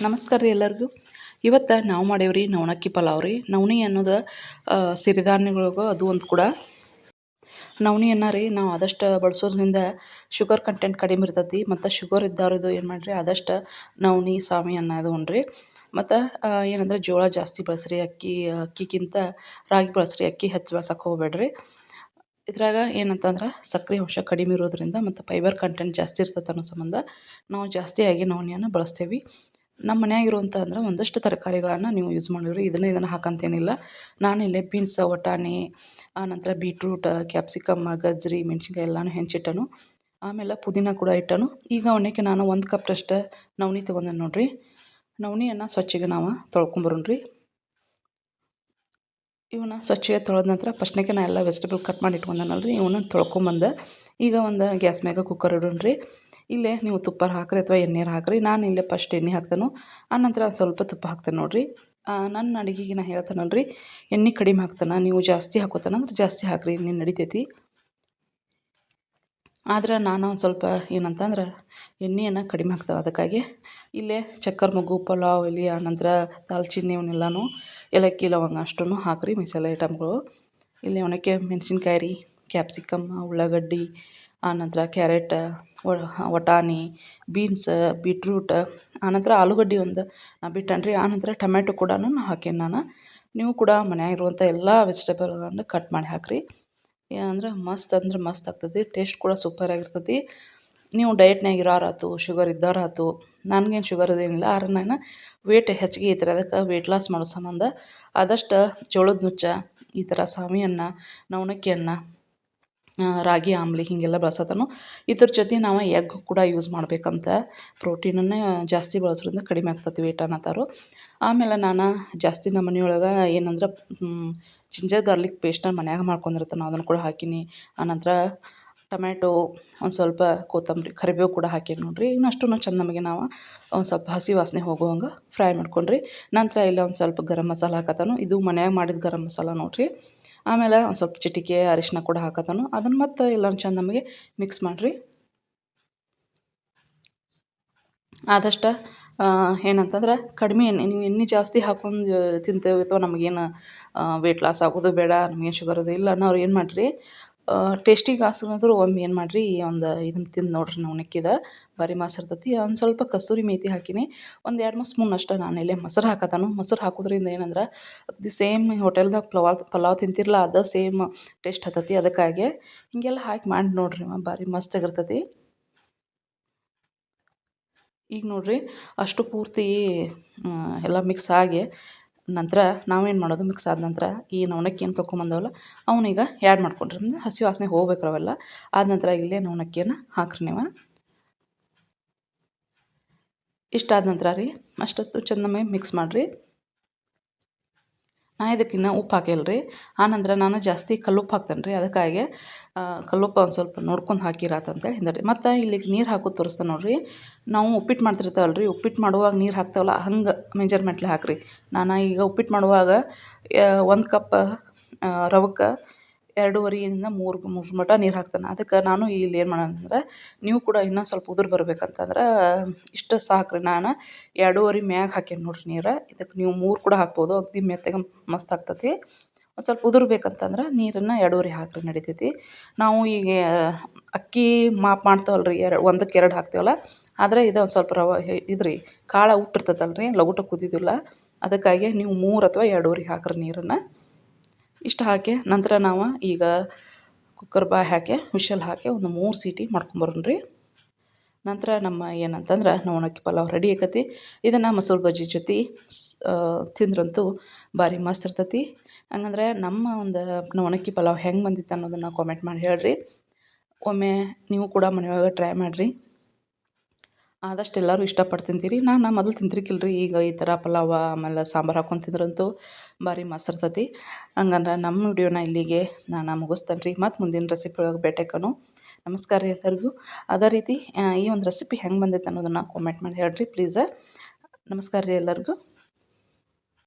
ನಮಸ್ಕಾರ ರೀ ಎಲ್ಲರಿಗೂ. ಇವತ್ತು ನಾವು ಮಾಡೇವ್ರಿ ನವಣಕ್ಕಿ ಪಲಾವ್ ರೀ. ನವಣಿ ಅನ್ನೋದು ಸಿರಿಧಾನ್ಯಗಳಿಗೆ ಅದು ಒಂದು ಕೂಡ. ನವಣಿಯನ್ನು ರೀ ನಾವು ಆದಷ್ಟು ಬಳಸೋದ್ರಿಂದ ಶುಗರ್ ಕಂಟೆಂಟ್ ಕಡಿಮೆ ಇರ್ತೈತಿ. ಮತ್ತು ಶುಗರ್ ಇದ್ದವ್ರದ್ದು ಏನು ಮಾಡಿರಿ ಆದಷ್ಟು ನವಣಿ ಸಾಮಿ ಅನ್ನೋದು ಉಣ್ರಿ. ಮತ್ತು ಏನಂದ್ರೆ ಜೋಳ ಜಾಸ್ತಿ ಬಳಸ್ರಿ. ಅಕ್ಕಿಗಿಂತ ರಾಗಿ ಬಳಸ್ರಿ. ಅಕ್ಕಿ ಹೆಚ್ಚು ಬಳಸಕ್ಕೆ ಹೋಗ್ಬೇಡ್ರಿ. ಇದ್ರಾಗ ಏನಂತಂದ್ರೆ ಸಕ್ಕರೆ ಅಂಶ ಕಡಿಮೆ ಇರೋದ್ರಿಂದ ಮತ್ತು ಫೈಬರ್ ಕಂಟೆಂಟ್ ಜಾಸ್ತಿ ಇರ್ತೈತೆ ಅನ್ನೋ ಸಂಬಂಧ ನಾವು ಜಾಸ್ತಿಯಾಗಿ ನವಣಿಯನ್ನು ಬಳಸ್ತೇವೆ. ನಮ್ಮ ಮನ್ಯಾಗ ಇರುವಂಥ ಅಂದ್ರೆ ಒಂದಷ್ಟು ತರಕಾರಿಗಳನ್ನು ನೀವು ಯೂಸ್ ಮಾಡಿರಿ. ಇದನ್ನು ಹಾಕಂತೇನಿಲ್ಲ. ನಾನಿಲ್ಲೇ ಬೀನ್ಸ್, ವಟಾಣಿ, ಆನಂತರ ಬೀಟ್ರೂಟ್, ಕ್ಯಾಪ್ಸಿಕಮ್, ಗಜ್ಜರಿ, ಮೆಣಸಿನ್ಕಾಯಿ ಎಲ್ಲನೂ ಹೆಂಚಿಟ್ಟನು. ಆಮೇಲೆ ಪುದೀನ ಕೂಡ ಇಟ್ಟನು. ಈಗ ಅವನಕ್ಕೆ ನಾನು 1 ಕಪ್ರಷ್ಟು ನವಣಿ ತೊಗೊಂಡೆ ನೋಡಿರಿ. ನವಣಿಯನ್ನು ಸ್ವಚ್ಛಗೆ ನಾವು ತೊಳ್ಕೊಂಬರೋಣ್ರಿ. ಇವನ್ನ ಸ್ವಚ್ಛಗೆ ತೊಳೆದ ನಂತರ ಫಸ್ಟ್ನಾಗೆ ನಾನು ಎಲ್ಲ ವೆಜಿಟೇಬಲ್ ಕಟ್ ಮಾಡಿ ಇಟ್ಕೊಂಡನಲ್ರಿ, ಇವನ್ನ ತೊಳ್ಕೊಂಬಂದೆ. ಈಗ ಒಂದು ಗ್ಯಾಸ್ ಮ್ಯಾಗ ಕುಕ್ಕರ್ ಇಡೋಣ್ರಿ. ಇಲ್ಲೇ ನೀವು ತುಪ್ಪ ಹಾಕ್ರಿ ಅಥವಾ ಎಣ್ಣೆ ಹಾಕ್ರಿ. ನಾನು ಇಲ್ಲೇ ಫಸ್ಟ್ ಎಣ್ಣೆ ಹಾಕ್ತೇನೆ, ಆನಂತರ ಸ್ವಲ್ಪ ತುಪ್ಪ ಹಾಕ್ತೇನೆ ನೋಡಿರಿ. ನನ್ನ ಅಡುಗೆಗೆ ನಾನು ಹೇಳ್ತೇನಲ್ರಿ, ಎಣ್ಣೆ ಕಡಿಮೆ ಹಾಕ್ತೇನೆ. ನೀವು ಜಾಸ್ತಿ ಹಾಕೋತೇನಂದ್ರೆ ಜಾಸ್ತಿ ಹಾಕ್ರಿ, ಎಣ್ಣೆ ನಡಿತೈತಿ. ಆದ್ರೆ ನಾನು ಒಂದು ಸ್ವಲ್ಪ ಏನಂತಂದ್ರೆ ಎಣ್ಣೆಯನ್ನು ಕಡಿಮೆ ಹಾಕ್ತೇನೆ. ಅದಕ್ಕಾಗಿ ಇಲ್ಲೇ ಚಕ್ಕರ್ ಮೊಗ್ಗು, ಪಲಾವ್ ಎಲೆ, ಆನಂತರ ದಾಲ್ಚಿನ್ನಿ ಇವನ್ನೆಲ್ಲನೂ ಏಲಕ್ಕಿ ಲವಂಗ ಅಷ್ಟನ್ನು ಹಾಕ್ರಿ ಮಸಾಲೆ ಐಟಮ್ಗಳು. ಇಲ್ಲಿ ಒಣಕೆ ಮೆಣಸಿನ್ಕಾಯಿ ರೀ, ಕ್ಯಾಪ್ಸಿಕಮ್, ಉಳ್ಳಾಗಡ್ಡಿ, ಆನಂತರ ಕ್ಯಾರೆಟ್, ವಟಾಣಿ, ಬೀನ್ಸ್, ಬೀಟ್ರೂಟ್, ಆನಂತರ ಆಲೂಗಡ್ಡೆ ಒಂದು ಬಿಟ್ಟನ್ರಿ. ಆನಂತರ ಟೊಮೆಟೊ ಕೂಡ ಹಾಕೇನಿ ನಾನು. ನೀವು ಕೂಡ ಮನ್ಯಾಗ ಇರುವಂಥ ಎಲ್ಲ ವೆಜಿಟೇಬಲ್ಗಳನ್ನು ಕಟ್ ಮಾಡಿ ಹಾಕಿರಿ. ಅಂದ್ರೆ ಮಸ್ತ್ ಆಗ್ತದೆ. ಟೇಸ್ಟ್ ಕೂಡ ಸೂಪರಾಗಿರ್ತದೆ. ನೀವು ಡಯಟ್ನಾಗ ಇರೋರಾಯ್ತು, ಶುಗರ್ ಇದ್ದವರಾಯ್ತು. ನನಗೇನು ಶುಗರ್ ಅದೇನಿಲ್ಲ, ಆದ್ರೆ ನಾನು ವೇಟ್ ಹೆಚ್ಚಿಗೆ ಐತ್ರಿ. ಅದಕ್ಕೆ ವೇಟ್ ಲಾಸ್ ಮಾಡೋ ಸಂಬಂಧ ಆದಷ್ಟು ಜೋಳದ ನುಚ್ಚ, ಈ ಥರ ಸಾಮಿಯನ್ನ, ನವಣಕ್ಕಿಯನ್ನು, ರಾಗಿ ಆಂಬ್ಲಿ ಹೀಗೆಲ್ಲ ಬಳಸತ್ತನು. ಇದ್ರ ಜೊತೆ ನಾವು ಎಗ್ ಕೂಡ ಯೂಸ್ ಮಾಡಬೇಕಂತ. ಪ್ರೋಟೀನನ್ನು ಜಾಸ್ತಿ ಬಳಸೋದ್ರಿಂದ ಕಡಿಮೆ ಆಗ್ತದೆ ವೇಟ್ ಅನ್ನತ್ತಾರು. ಆಮೇಲೆ ನಾನು ಜಾಸ್ತಿ ನಮ್ಮ ಮನೆಯೊಳಗೆ ಏನಂದ್ರೆ ಜಿಂಜರ್ ಗಾರ್ಲಿಕ್ ಪೇಸ್ಟನ್ನ ಮನ್ಯಾಗ ಮಾಡ್ಕೊಂಡಿರ್ತಾನೆ, ನಾವು ಅದನ್ನು ಕೂಡ ಹಾಕೀನಿ. ಆನಂತರ ಟೊಮ್ಯಾಟೊ, ಒಂದು ಸ್ವಲ್ಪ ಕೊತ್ತಂಬರಿ, ಕರಿಬೇವು ಕೂಡ ಹಾಕೀನಿ ನೋಡಿರಿ. ಇನ್ನಷ್ಟನ್ನು ಚೆಂದ ನಮಗೆ ನಾವು ಒಂದು ಸ್ವಲ್ಪ ಹಸಿ ವಾಸನೆ ಹೋಗುವಂಗೆ ಫ್ರೈ ಮಾಡ್ಕೊಂಡ್ರಿ. ನಂತರ ಇಲ್ಲ ಒಂದು ಸ್ವಲ್ಪ ಗರಂ ಮಸಾಲ ಹಾಕತ್ತಾನು. ಇದು ಮನ್ಯಾಗ ಮಾಡಿದ ಗರಂ ಮಸಾಲ ನೋಡಿರಿ. ಆಮೇಲೆ ಒಂದು ಸ್ವಲ್ಪ ಚಿಟಿಕೆ ಅರಿಶಿನ ಕೂಡ ಹಾಕತ್ತಾನು. ಅದನ್ನು ಮತ್ತು ಎಲ್ಲ ಚೆಂದ ನಮಗೆ ಮಿಕ್ಸ್ ಮಾಡಿರಿ. ಆದಷ್ಟು ಏನಂತಂದ್ರೆ ಕಡಿಮೆ ಎಣ್ಣೆ, ನೀವು ಎಣ್ಣೆ ಜಾಸ್ತಿ ಹಾಕೊಂಡು ತಿಂತೇವೆ ಅಥವಾ ನಮಗೇನು ವೇಟ್ ಲಾಸ್ ಆಗೋದು ಬೇಡ, ನಮಗೇನು ಶುಗರ್ ಅದು ಇಲ್ಲ ಅನ್ನೋರು ಏನು ಮಾಡಿರಿ, ಟೇಸ್ಟಿಗಾಸ್ಕರಾದ್ರೂ ಒಮ್ಮೆ ಏನು ಮಾಡಿರಿ, ಒಂದು ಇದನ್ನು ತಿಂದು ನೋಡಿರಿ. ನವಣಕ್ಕಿದ ಭಾರಿ ಮಸ್ತ್ ಇರ್ತೈತಿ. ಒಂದು ಸ್ವಲ್ಪ ಕಸೂರಿ ಮೇಥಿ ಹಾಕೀನಿ. ಒಂದು 2-3 ಸ್ಪೂನ್ ಅಷ್ಟು ನಾನು ಇಲ್ಲೇ ಮೊಸರು ಹಾಕತ್ತಾನು. ಮೊಸರು ಹಾಕೋದ್ರಿಂದ ಏನಂದ್ರೆ ಅದು ಸೇಮ್ ಹೋಟೆಲ್ದಾಗ ಪಲಾವ್ ತಿಂತಿರಲ್ಲ, ಅದು ಸೇಮ್ ಟೇಸ್ಟ್ ಹತ್ತತಿ. ಅದಕ್ಕಾಗಿ ಹೀಗೆಲ್ಲ ಹಾಕಿ ಮಾಡಿ ನೋಡಿರಿ, ಭಾರಿ ಮಸ್ತಾಗಿರ್ತೈತಿ. ಈಗ ನೋಡಿರಿ ಅಷ್ಟು ಪೂರ್ತಿ ಎಲ್ಲ ಮಿಕ್ಸ್ ಆಗಿ ನಂತರ ನಾವೇನು ಮಾಡೋದು, ಮಿಕ್ಸ್ ಆದ ನಂತರ ಈ ನವಣಕ್ಕಿ ಏನು ತೊಗೊಂಬಂದವಲ್ಲ ಅವನೀಗ ಆ್ಯಡ್ ಮಾಡ್ಕೊಂಡ್ರಿ. ಅಂದ್ರೆ ಹಸಿ ವಾಸನೆ ಹೋಗ್ಬೇಕ್ರಿ ಅವೆಲ್ಲ. ಆದ ನಂತರ ಇಲ್ಲೇ ನವಣಕ್ಕಿಯನ್ನು ಹಾಕ್ರಿ ನೀವು. ಇಷ್ಟಾದ ನಂತರ ರೀ ಅಷ್ಟೊತ್ತು ಚೆಂದ ಮಿಕ್ಸ್ ಮಾಡಿರಿ. ಇದಕ್ಕಿನ್ನ ಉಪ್ಪು ಹಾಕಿಲ್ಲ ರೀ. ಆನಂತರ ನಾನು ಜಾಸ್ತಿ ಕಲ್ಲುಪ್ಪು ಹಾಕ್ತೇನೆ ರೀ. ಅದಕ್ಕಾಗಿ ಕಲ್ಲುಪ್ಪು ಒಂದು ಸ್ವಲ್ಪ ನೋಡ್ಕೊಂಡು ಹಾಕಿರಾತಂತೇಳಿ ಹಿಂದರಿ. ಮತ್ತು ಇಲ್ಲಿಗೆ ನೀರು ಹಾಕೋದು ತೋರಿಸ್ತೇನೆ ನೋಡಿರಿ. ನಾವು ಉಪ್ಪಿಟ್ಟು ಮಾಡ್ತಿರ್ತಾವಲ್ಲ ರೀ, ಉಪ್ಪಿಟ್ಟು ಮಾಡುವಾಗ ನೀರು ಹಾಕ್ತೇವಲ್ಲ ಹಂಗೆ ಮೆಜರ್ಮೆಂಟ್ಲೆ ಹಾಕಿರಿ. ನಾನು ಈಗ ಉಪ್ಪಿಟ್ಟು ಮಾಡುವಾಗ 1 ಕಪ್ ರವಕ್ಕೆ 2.5ರಿಂದ 3 ಮಟ ನೀರು ಹಾಕ್ತೇನೆ. ಅದಕ್ಕೆ ನಾನು ಇಲ್ಲಿ ಏನು ಮಾಡೋಣಂದ್ರೆ, ನೀವು ಕೂಡ ಇನ್ನೂ ಸ್ವಲ್ಪ ಉದುರು ಬರ್ಬೇಕಂತಂದ್ರೆ ಇಷ್ಟು ಸಾಕ್ರಿ. ನಾನು 2.5 ಮ್ಯಾಗ ಹಾಕೇನಿ ನೋಡಿರಿ ನೀರು. ಇದಕ್ಕೆ ನೀವು 3 ಕೂಡ ಹಾಕ್ಬೋದು. ಅಗದಿ ಮೆತ್ತಗೆ ಮಸ್ತ್ ಆಗ್ತೈತಿ. ಒಂದು ಸ್ವಲ್ಪ ಉದುರು ಬೇಕಂತಂದ್ರೆ ನೀರನ್ನು 2.5 ಹಾಕಿರಿ, ನಡಿತೈತಿ. ನಾವು ಈಗ ಅಕ್ಕಿ ಮಾಪ್ ಮಾಡ್ತೇವಲ್ಲ ರೀ, 1ಕ್ಕೆ 2 ಹಾಕ್ತೇವಲ್ಲ, ಆದರೆ ಇದು ಒಂದು ಸ್ವಲ್ಪ ಇದು ರೀ ಕಾಳು ಉಟ್ಟಿರ್ತೈತಲ್ಲ ರೀ, ಲಗುಟ ಕುದಿಯೋದಿಲ್ಲ. ಅದಕ್ಕಾಗಿ ನೀವು 3 ಅಥವಾ 2.5 ಹಾಕಿರಿ ನೀರನ್ನು. ಇಷ್ಟು ಹಾಕಿ ನಂತರ ನಾವು ಈಗ ಕುಕ್ಕರ್ ಬಾಯಿ ಹಾಕಿ ವಿಷಲ್ ಹಾಕಿ ಒಂದು 3 ಸೀಟಿ ಮಾಡ್ಕೊಂಬರೋಣ್ರಿ. ನಂತರ ನಮ್ಮ ಏನಂತಂದ್ರೆ ನವಣಕ್ಕಿ ಪಲಾವ್ ರೆಡಿ ಆಕತಿ. ಇದನ್ನು ಮೊಸರು ಬಜ್ಜಿ ಜೊತೆ ತಿಂದ್ರಂತೂ ಭಾರಿ ಮಸ್ತ್ ಇರ್ತೈತಿ. ಹಂಗಂದ್ರೆ ನಮ್ಮ ಒಂದು ನವಣಕ್ಕಿ ಪಲಾವ್ ಹೆಂಗೆ ಬಂದಿತ್ತು ಅನ್ನೋದನ್ನು ಕಾಮೆಂಟ್ ಮಾಡಿ ಹೇಳ್ರಿ. ಒಮ್ಮೆ ನೀವು ಕೂಡ ಮನೆಯೊಳಗೆ ಟ್ರೈ ಮಾಡಿರಿ. ಆದಷ್ಟು ಎಲ್ಲರೂ ಇಷ್ಟಪಟ್ಟು ತಿಂತೀರಿ. ನಾನು ಮೊದಲು ತಿಂತಿರ್ಕಿಲ್ಲ ರೀ. ಈಗ ಈ ಥರ ಪಲಾವ ಆಮೇಲೆ ಸಾಂಬಾರು ಹಾಕ್ಕೊಂಡು ತಿಂದ್ರಂತೂ ಭಾರಿ ಮಸ್ತ್ ಇರ್ತೈತಿ. ಹಂಗಂದ್ರೆ ನಮ್ಮ ವಿಡಿಯೋನ ಇಲ್ಲಿಗೆ ನಾನು ಮುಗಿಸ್ತೇನೆ ರೀ. ಮತ್ತು ಮುಂದಿನ ರೆಸಿಪಿ ಒಳಗೆ ಭೇಟಿಯಾಗೋಣ. ನಮಸ್ಕಾರ ರೀ ಎಲ್ಲರಿಗೂ. ಅದೇ ರೀತಿ ಈ ಒಂದು ರೆಸಿಪಿ ಹೆಂಗೆ ಬಂದೈತೆ ಅನ್ನೋದನ್ನು ಕಾಮೆಂಟ್ ಮಾಡಿ ಹೇಳ್ರಿ ಪ್ಲೀಸ. ನಮಸ್ಕಾರ ರೀ ಎಲ್ಲರಿಗೂ.